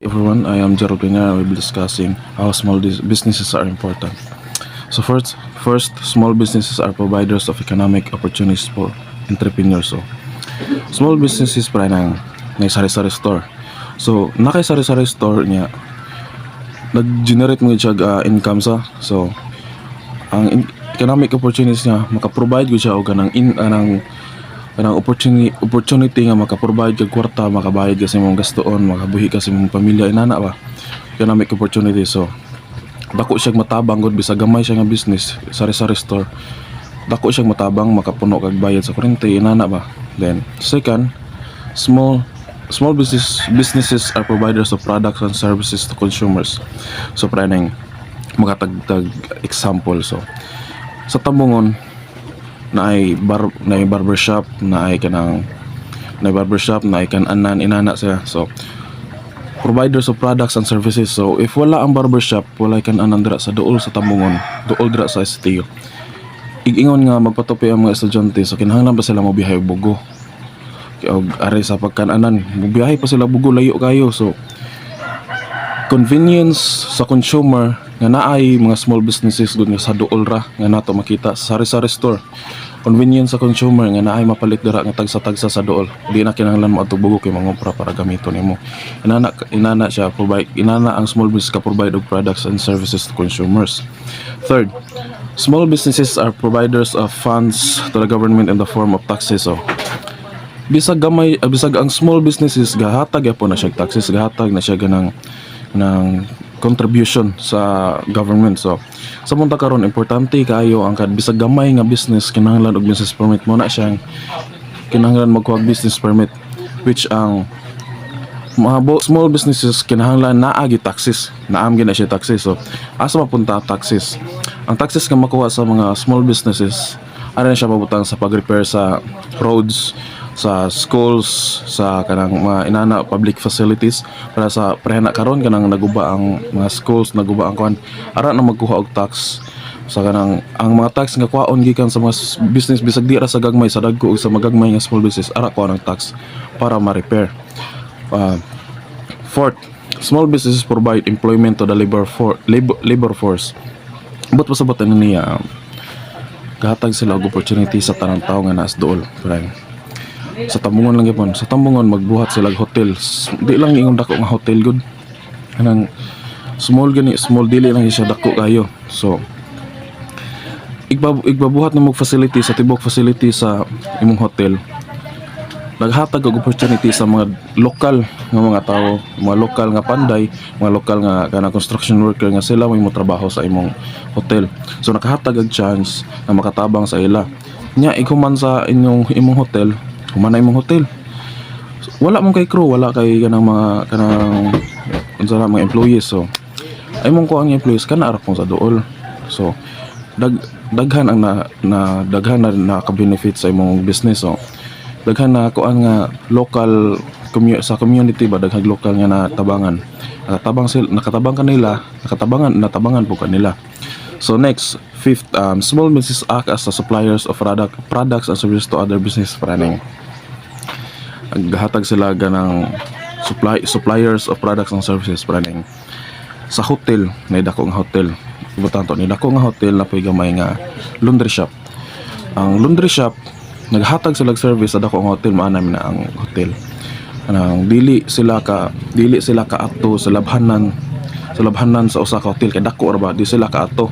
Everyone, I am Gerald Piñera. I will be discussing how small businesses are important. So first, small businesses are providers of economic opportunities for entrepreneurs. So, small businesses para ng sari-sari store. So, nakay sari-sari store niya, nag-generate mo siya income sa. So, ang economic opportunities niya, maka-provide ko siya og kanang opportunity nga maka-provide kag kwarta, makabayad kasi mong gastoon, makabuhi kasi mong pamilya, inana ba, economic opportunity. So dako siya matabang gud, bisag gamay siya nga business, sari-sari store, dako siya matabang, makapuno kag bayad sa kuryente, inana ba. Then second, small businesses are providers of products and services to consumers. So praneng makatagtag example. So sa Tambungon na ay barbershop, na ay kan-anan inana siya. So providers of products and services. So if wala ang barbershop, wala kan-anan dira sa duol sa Tambungon, duol dira sa STU, igingon nga magpatupi ang mga estudyante. So kinahanglan pa sila mobiyahe bugo, og ari sa pagkan-anan mobiyahe pa sila bugo, layo kayo. So convenience sa consumer nga naay mga small businesses gud nga sa duol ra nga nato makita sa sari-sari store. Convenience sa consumer nga naay mapalit dira nga tagsa-tagsa sa duol, di na kinahanglan mo adto bugo kay mangumpra para gamiton nimo. Inana siya provide, inana ang small business ka provide og products and services to consumers. Third, small businesses are providers of funds to the government in the form of taxes. So bisag ang small businesses gahatag gyapon na siya taxes, gahatag na siya ng contribution sa government. So sa punta karon, importante kayo ang bisag gamay nga business, kinahanglan og business permit mo na siyang kinahanglan magkuha business permit, which ang mga small businesses kinahanglan naagi taxes, naam gina siya taxes. So asa mapunta taxes? Ang taxes nga makuha sa mga small businesses ana siya mabutang sa pag-repair sa roads, sa schools, sa kanang mga inana public facilities, para sa prehana karon kanang naguba ang mga schools, naguba ang kuan, ara na magkuha og tax sa kanang ang mga tax nga kuhaon gikan sa mga business, bisag di ra sa gagmay, sa dagko ug sa magagmay nga small business, ara kuha ng tax para ma-repair. Fourth, small businesses provide employment to the labor force. But pasabot niya, gahatag sila og opportunity sa tanang tawo nga naas dool. Sa Tambungon lang gyapon, sa Tambungon magbuhat sila og hotel. Di lang ingon dako nga hotel good, kanang small dili lang siya dako kayo. So igbabuhat na mog facility sa tibok facility sa imong hotel, naghatag og opportunity sa mga lokal nga mga tawo, mga lokal nga panday, mga lokal nga kanang construction worker nga sila may mo trabaho sa imong hotel. So nakahatag og chance na makatabang sa ila nya. Iguman sa imong hotel, human imong hotel, wala mong kay crew, wala kay kanang mga employees. So ay mong ko ang employees kana ara pong sa duol. So daghan ang daghan na naka-benefit sa imong business. So daghan na kuan nga local sa community ba, daghang local nga natabangan po kanila. So next, fifth, small businesses act as the suppliers of products and services to other business. Planning gahatag sila ganang suppliers of products and services. Planning sa hotel, may dako nga hotel, ibutanto ni dako nga hotel na pay gamay nga laundry shop. Ang laundry shop naghatag sila og service sa dako nga hotel, maana na ang hotel anang dili sila ka ato sa labhanan sa usa ka hotel kay dako ra ba, di sila ka ato.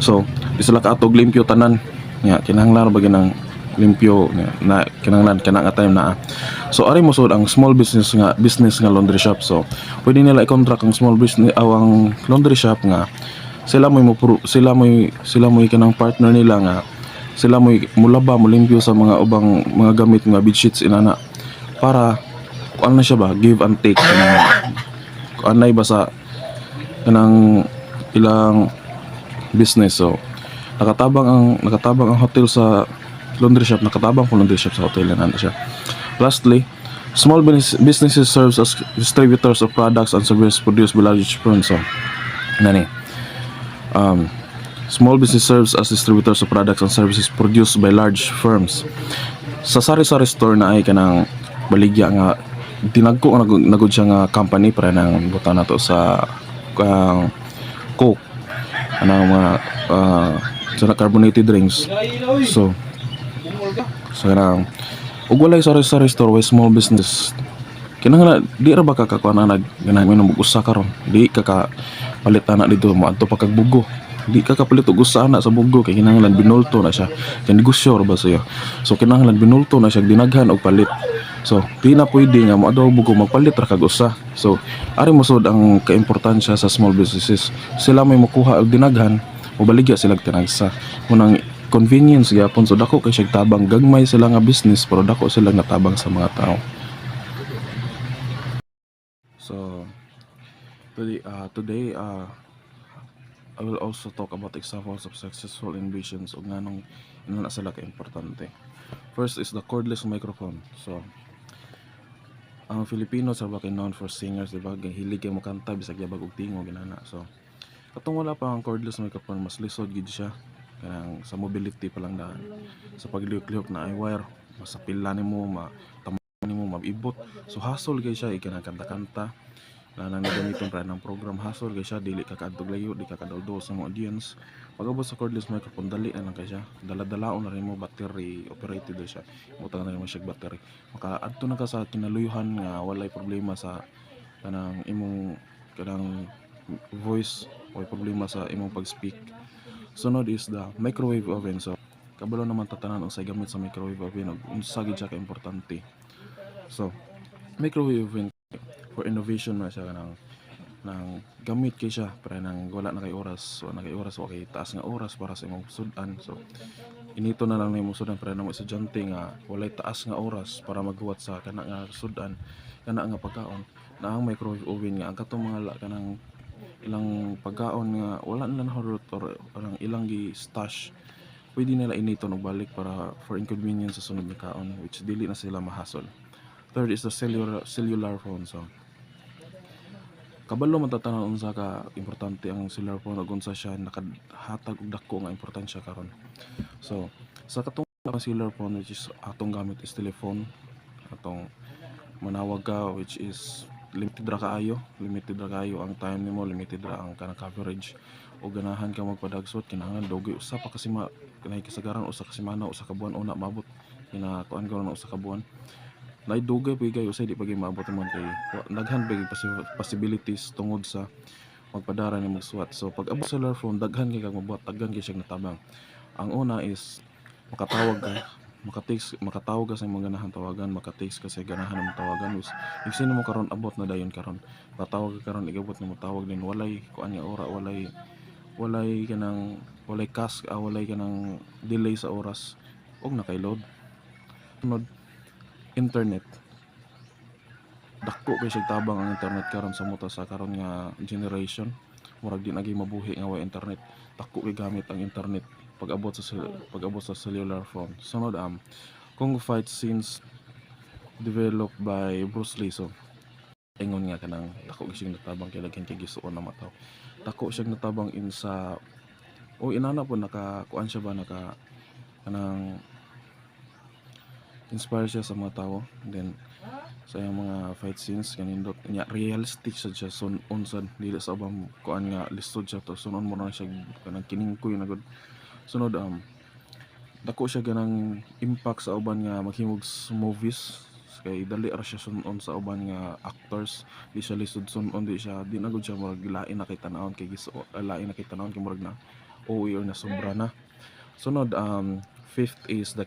So di sila ka ato limpyo tanan nya, kinahanglan ba ginang limpyo na kinahanglan kana nga time na. So ari mo sud ang small business nga laundry shop. So pwede nila i-contract ang small business ang laundry shop nga sila mo kanang partner nila nga sila mo mulaba mo limpyo sa mga ubang mga gamit nga bedsheets inana, para kuan na siya ba, give and take, kuan na ba sa kanang ilang business. So nakatabang ang hotel sa laundry shop, nakatabang po laundry shop sa hotel na siya. Lastly, small businesses serves as distributors of products and services produced by large firms. So small business serves as distributors of products and services produced by large firms. Sa sari-sari store na ay kanang baligya nga tinagko nagud siya nga company para nang butan nato sa Coke anang mga sa carbonated drinks. So sa kanang ug walay sa restore way small business kinahanglan di ra ba ka kakuan na ganahan mo usa karon di ka ka palit ana dito mo adto pa kag bugo di ka kapalit og usa ana sa bugo kay kinahanglan binulto na siya kay negosyo ra ba siya so kinahanglan binulto na siya dinaghan og palit so di na pwede nga mo adto bugo magpalit ra kag usa so ari mo sud ang kaimportansya sa small businesses sila may makuha og dinaghan o baligya sila tinagsa unang convenience gyapon so dako kay siya tabang gagmay sila nga business pero dako sila natabang sa mga tao. So today I will also talk about examples of successful innovations ug nganong ina na sila ka importante. First is the cordless microphone. So ang Filipino sa bakay known for singers, diba? Hilig kay makanta bisag yabag og tingo ginana. So katong wala pa ang cordless microphone mas lisod gid siya kanang sa mobility pa lang daan. Sa paglihok-lihok na ay wire, masapila nimo, nimo mabibot. So hassle kay siya ikanang kanta-kanta na nang gamiton para ng program hassle kay siya dili ka kadtog layo di ka kadaldo sa mga audience pag-abot sa cordless microphone dali na lang kay siya dala-dalaon na rin mo battery operated na siya utang na rin mo siya battery makaadto na ka sa kinaluyuhan nga walay problema sa kanang imong kanang voice o problema sa imong pag-speak. Sunod is the microwave oven. So kabalo naman tatanan unsay gamit sa microwave oven ug unsa gid siya ka importante. So microwave oven for innovation na siya nang gamit kay siya para nang wala na kay oras wa kay taas nga oras para sa imong sudan so inito na lang nimo sudan para namo estudyante nga walay taas nga oras para maghuwat sa kana nga sudan kana nga pagkaon na ang microwave oven nga ang katong mga kanang ilang pagkaon nga wala na nahurot or parang ilang gi stash pwede nila initon og balik para for inconvenience sa sunod nga kaon which dili na sila mahasol. Third is the cellular phone. So kabalo matatanan unsa ka importante ang cellular phone ug unsa siya nakahatag og dako nga importansya karon. So sa katong cellular phone which is atong gamit is telephone atong manawag ka which is limited ra kaayo ang time nimo limited ra ang kanang coverage o ganahan ka magpadagsot kinahanglan dogi usa pa kasi kanay kasagaran usa ka semana usa ka buwan una mabot kuan karon usa ka buwan naidugay pigay usay di pagay maabot man kay daghan pagay possibilities tungod sa magpadara ni magsuwat. So pag abot sa cellular phone daghan kay kag mabuhat daghan kay siya natabang. Ang una is makatawag ka makatawag ka sa mga ganahan tawagan maka-text ka sa ganahan mo tawagan is sino mo karon abot na dayon karon patawag ka karon igabot na mo tawag din walay kuan nga ora walay kanang walay walay kanang delay sa oras og nakay-load. Sunod internet dako kay siya tabang ang internet karon sa muta sa karon nga generation murag di naging mabuhi nga way internet dako kay gamit ang internet pag-abot sa cellular phone. Sunod kung fight scenes developed by Bruce Lee. So ingon nga kanang dako kay siya natabang kay lagyan kay gisuon na mataw dako siya natabang in sa inana po naka kuan siya ba naka kanang inspire siya sa mga tao then sa iyang mga fight scenes kanindot nya realistic siya unsad dili sa ubang kuan nga lisod siya to sunon mo na siya kanang kiningkoy na gud. Sunod dako siya ganang impact sa uban nga maghimog movies kay dali ra siya sunon sa uban nga actors di siya lisod sunon di na gud siya murag lain na kay tan-awon kay lain na kay tan-awon kay murag na OE or na sobra na. Sunod fifth is the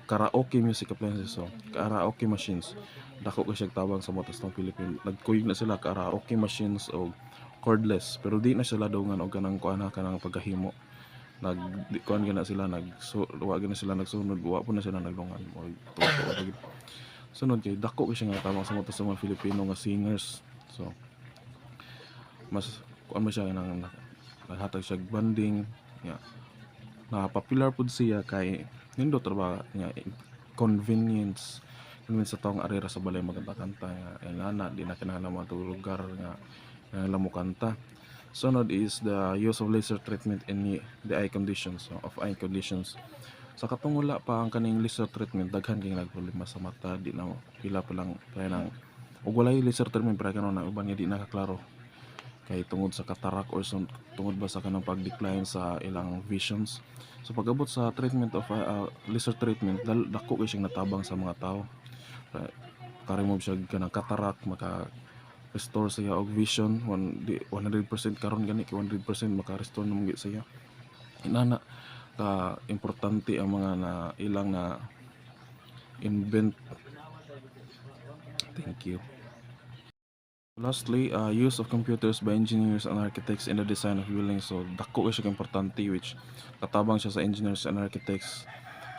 karaoke music appliances. So karaoke machines dako ko siya tawag sa motos ng Philippines nagkuyog na sila karaoke machines o cordless pero di na sila dawngan og kanang kuana kanang pagkahimo kuan gina sila wag na sila nagsunod wa po na sila naglungan o tuwa. Sunod kay dako ko siya nga tawag sa motos ng mga Filipino nga singers. So mas kuan mo siya nang naghatag siya banding popular pud siya kay nindot ra ba nga convenience sa taong arera sa balay maganda kanta nga inana di na kinahanglan mo lugar nga kinahanglan mo kanta. Sunod is the use of laser treatment in the eye conditions sa katong wala pa ang kaning laser treatment daghan kay nagproblema sa mata di na pila pa lang kaya nang ug walay laser treatment para karon na uban nga di nakaklaro kay tungod sa cataract or tungod ba sa kanang pag-decline sa ilang visions. So pag-abot sa treatment of laser treatment, dako kay siyang natabang sa mga tao. Ka-remove siya kanang cataract, maka-restore siya og vision 100% karon gani kay 100% maka-restore naman gyud siya. Inana ka importante ang mga na ilang na invent. Thank you. Lastly, use of computers by engineers and architects in the design of buildings. So, dako kay siya importante which katabang siya sa engineers and architects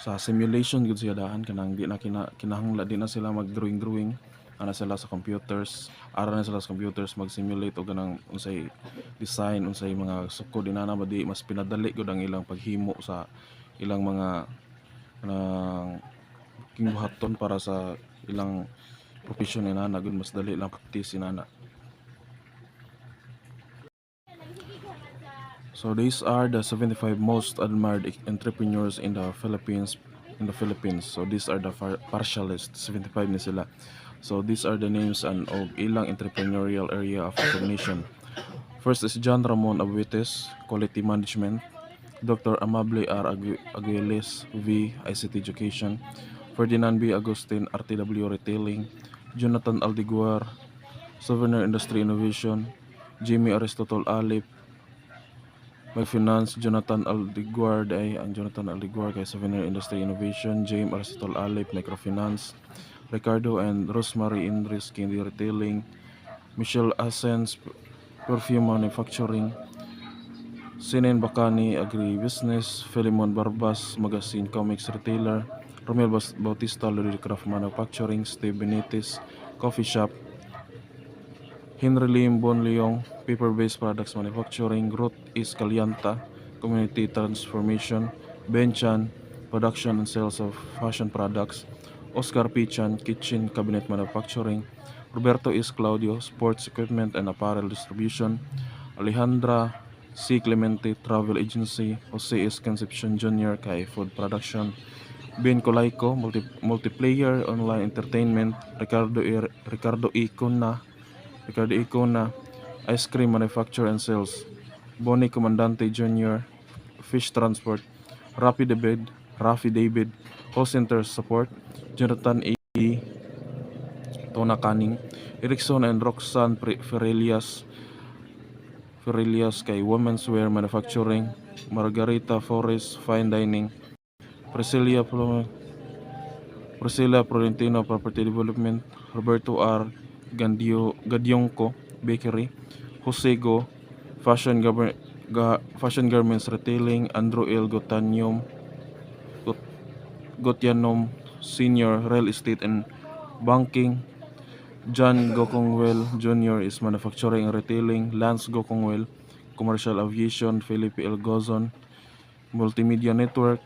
sa simulation gud siya daan kanang di na kinahanglan di na sila mag-drawing ana sila sa computers, ara na sila sa computers mag-simulate og ganang unsay design, unsay mga sukod inana ba di mas pinadali gud ang ilang paghimo sa ilang mga kanang kingbuhaton para sa ilang profession inana gud mas dali lang practice inana. So these are the 75 most admired entrepreneurs in the Philippines. So these are the partialists, 75 ni sila. So these are the names and of ilang entrepreneurial area of recognition. First is John Ramon Abuetes, Quality Management. Dr. Amable R. Aguiles, V. ICT Education. Ferdinand B. Agustin, RTW Retailing. Jonathan Aldiguar, Souvenir Industry Innovation. Jimmy Aristotle Alip, Finance. Jonathan Aldiguar ang Jonathan Aldiguar kay Souvenir Industry Innovation. James Aristotle Alip, Microfinance. Ricardo and Rosemary Indris, Candy Retailing. Michelle Asens, Perfume Manufacturing. Sinen Bacani, Agribusiness. Philemon Barbas, Magazine Comics Retailer. Romel Bautista, Ludicraft Manufacturing. Steve Benitez, Coffee Shop. Henry Lim Bonleong, Paper-Based Products Manufacturing. Ruth Is Calianta, Community Transformation. Ben Chan, Production and Sales of Fashion Products. Oscar P. Chan, Kitchen Cabinet Manufacturing. Roberto Is Claudio, Sports Equipment and Apparel Distribution. Alejandra C. Clemente, Travel Agency. Jose S. Concepcion Jr., kay Food Production. Ben Colaico, Multiplayer Online Entertainment. Ricardo Icona, Ice Cream Manufacture and Sales. Bonnie Comandante Jr., Fish Transport. Rafi David, Call Center Support. Jonathan A. Tona Canning. Erickson and Roxanne Ferrelias kay Women's Wear Manufacturing. Margarita Forest Fine Dining. Priscilla Florentino Property Development. Roberto R. Gadionco Bakery. Jose Go Fashion Garments Retailing. Andrew L. Gotianom Senior Real Estate and Banking. John Gokongwell Jr. is Manufacturing and Retailing. Lance Gokongwell, Commercial Aviation. Felipe L. Gozon, Multimedia Network.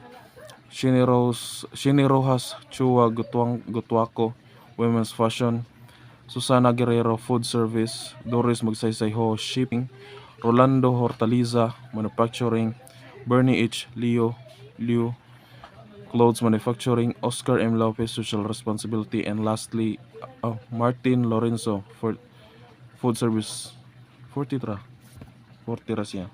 Shini Rojas Chua Gutuaco, Women's Fashion. Susana Guerrero, Food Service. Doris Magsaysayho, Shipping. Rolando Hortaliza, Manufacturing. Bernie H. Liu, Clothes Manufacturing. Oscar M. Lopez, Social Responsibility. And lastly, Martin Lorenzo, for Food Service. 40 ra siya.